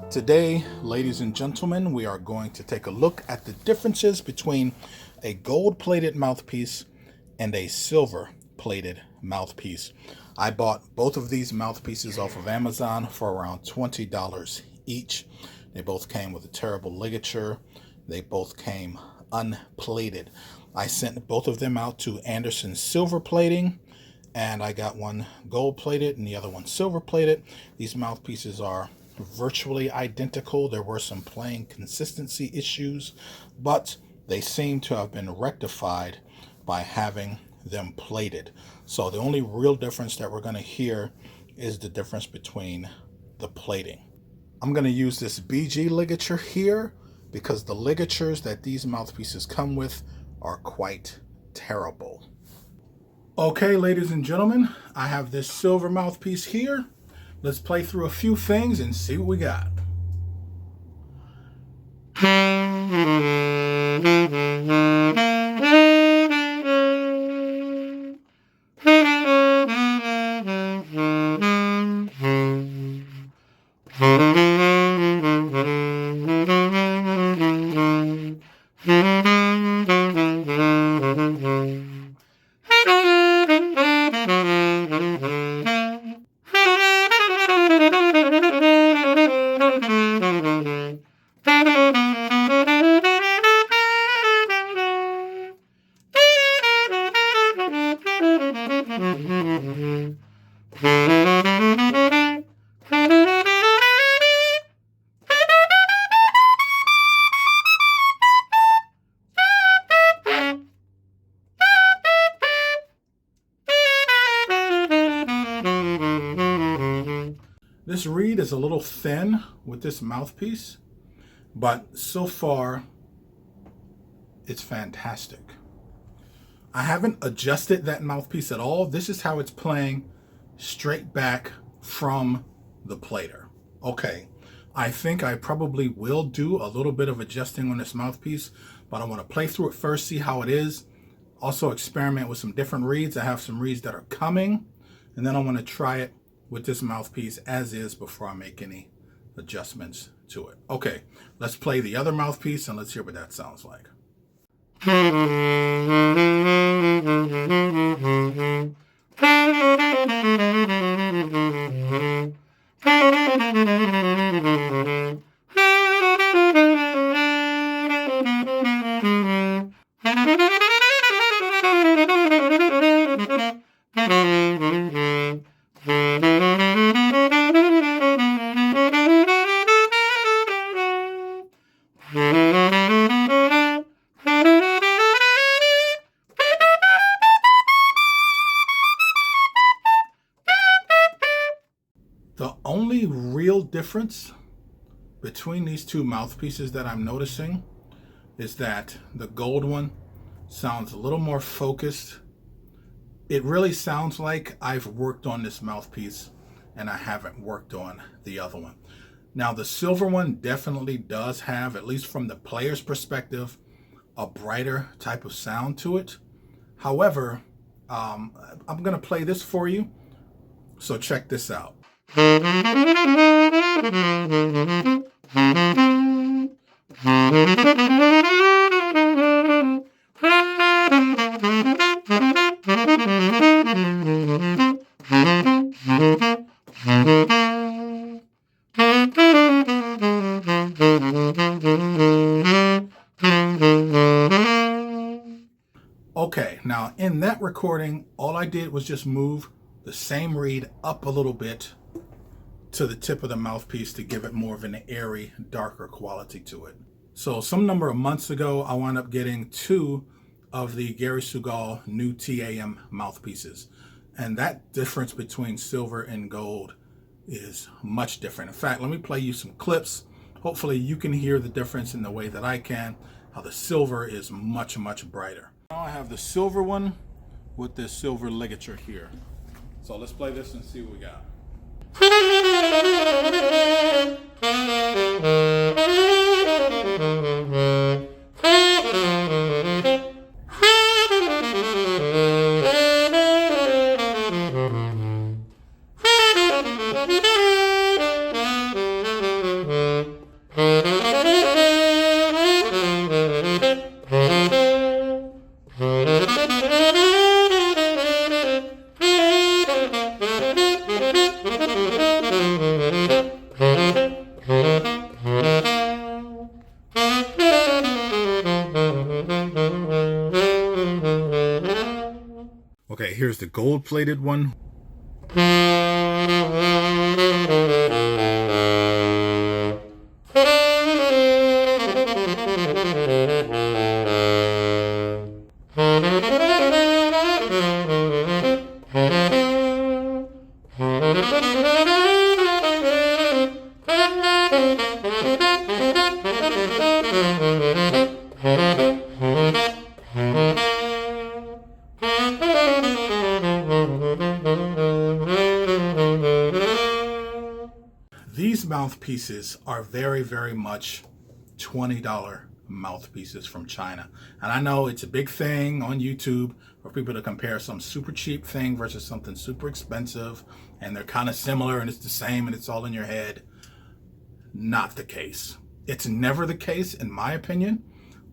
Today, ladies and gentlemen, we are going to take a look at the differences between a gold-plated mouthpiece and a silver-plated mouthpiece. I bought both of these mouthpieces off of Amazon for around $20 each. They both came with a terrible ligature. They both came unplated. I sent both of them out to Anderson Silver Plating, and I got one gold-plated and the other one silver-plated. These mouthpieces are virtually identical. There were some playing consistency issues, but they seem to have been rectified by having them plated. So the only real difference that we're going to hear is the difference between the plating. I'm going to use this BG ligature here because the ligatures that these mouthpieces come with are quite terrible. Okay, ladies and gentlemen, I have this silver mouthpiece here. Let's play through a few things and see what we got. This reed is a little thin with this mouthpiece, but so far it's fantastic. I haven't adjusted that mouthpiece at all. This is how it's playing straight back from the plater. Okay, I think I probably will do a little bit of adjusting on this mouthpiece, but I want to play through it first, see how it is. Also experiment with some different reeds. I have some reeds that are coming, and then I want to try it with this mouthpiece as is before I make any adjustments to it. Okay, let's play the other mouthpiece and let's hear what that sounds like. The only real difference between these two mouthpieces that I'm noticing is that the gold one sounds a little more focused. It really sounds like I've worked on this mouthpiece and I haven't worked on the other one. Now the silver one definitely does have, at least from the player's perspective, a brighter type of sound to it. However, I'm going to play this for you, so check this out. Okay, now in that recording, all I did was just move the same reed up a little bit to the tip of the mouthpiece to give it more of an airy, darker quality to it. So some number of months ago, I wound up getting two of the Gary Segal new TAM mouthpieces. And that difference between silver and gold is much different. In fact, let me play you some clips. Hopefully you can hear the difference in the way that I can, how the silver is much, much brighter. Now I have the silver one with this silver ligature here. So let's play this and see what we got. Okay, here's the gold-plated one. These mouthpieces are very, very much $20 mouthpieces from China. And I know it's a big thing on YouTube for people to compare some super cheap thing versus something super expensive, and they're kind of similar and it's the same and it's all in your head. Not the case. It's never the case in my opinion,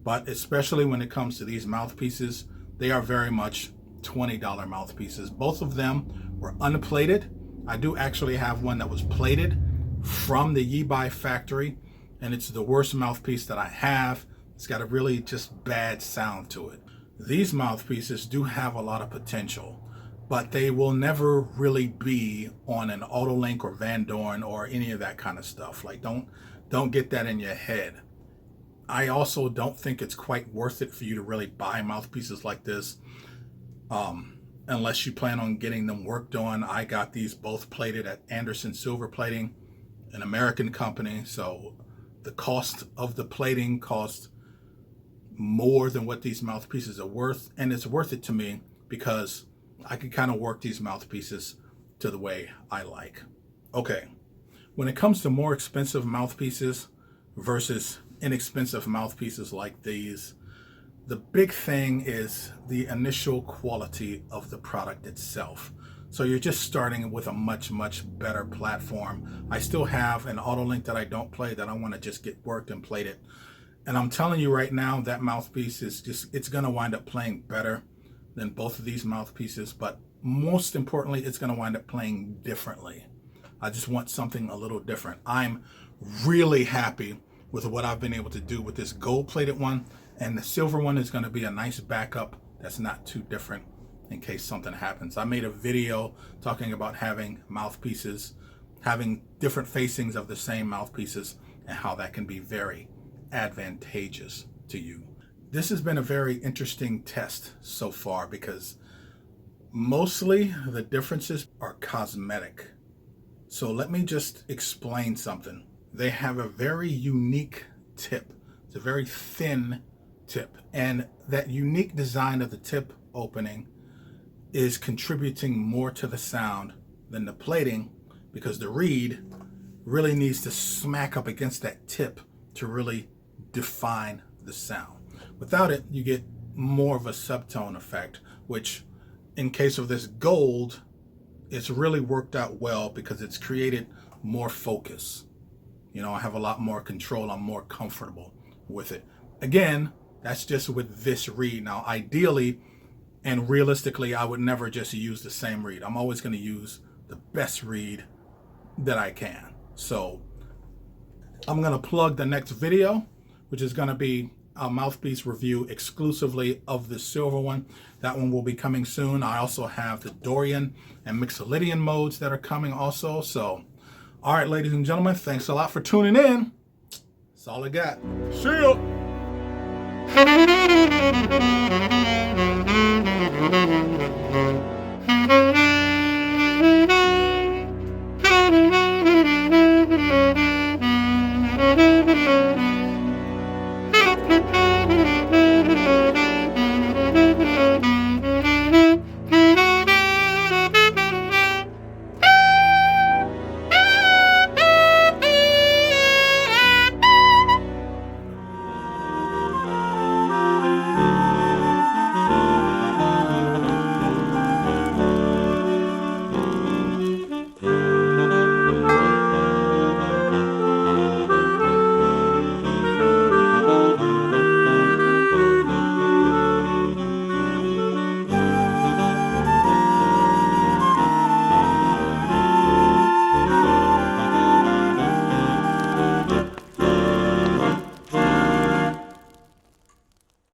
but especially when it comes to these mouthpieces, they are very much $20 mouthpieces. Both of them were unplated. I do actually have one that was plated from the Yebai factory, and it's the worst mouthpiece that I have. It's got a really just bad sound to it. These mouthpieces do have a lot of potential, but they will never really be on an Auto-Link or Van Doren or any of that kind of stuff. Like, don't get that in your head. I also don't think it's quite worth it for you to really buy mouthpieces like this, unless you plan on getting them worked on. I got these both plated at Anderson Silver Plating, an American company, so the cost of the plating cost more than what these mouthpieces are worth, and it's worth it to me because I can kind of work these mouthpieces to the way I like. Okay, when it comes to more expensive mouthpieces versus inexpensive mouthpieces like these, the big thing is the initial quality of the product itself. So you're just starting with a much, much better platform. I still have an Auto-Link that I don't play that I want to just get worked and plated. And I'm telling you right now, that mouthpiece is just, it's going to wind up playing better than both of these mouthpieces. But most importantly, it's going to wind up playing differently. I just want something a little different. I'm really happy with what I've been able to do with this gold-plated one. And the silver one is going to be a nice backup that's not too different in case something happens. I made a video talking about having mouthpieces, having different facings of the same mouthpieces, and how that can be very advantageous to you. This has been a very interesting test so far because mostly the differences are cosmetic. So let me just explain something. They have a very unique tip. It's a very thin tip, and that unique design of the tip opening is contributing more to the sound than the plating, because the reed really needs to smack up against that tip to really define the sound. Without it, you get more of a subtone effect, which in case of this gold, it's really worked out well because it's created more focus. You know, I have a lot more control. I'm more comfortable with it. Again, that's just with this reed. Now, ideally and realistically, I would never just use the same reed. I'm always going to use the best reed that I can. So I'm going to plug the next video, which is going to be a mouthpiece review exclusively of the silver one. That one will be coming soon. I also have the Dorian and Mixolydian modes that are coming also. So, all right, ladies and gentlemen, thanks a lot for tuning in. That's all I got. See ya.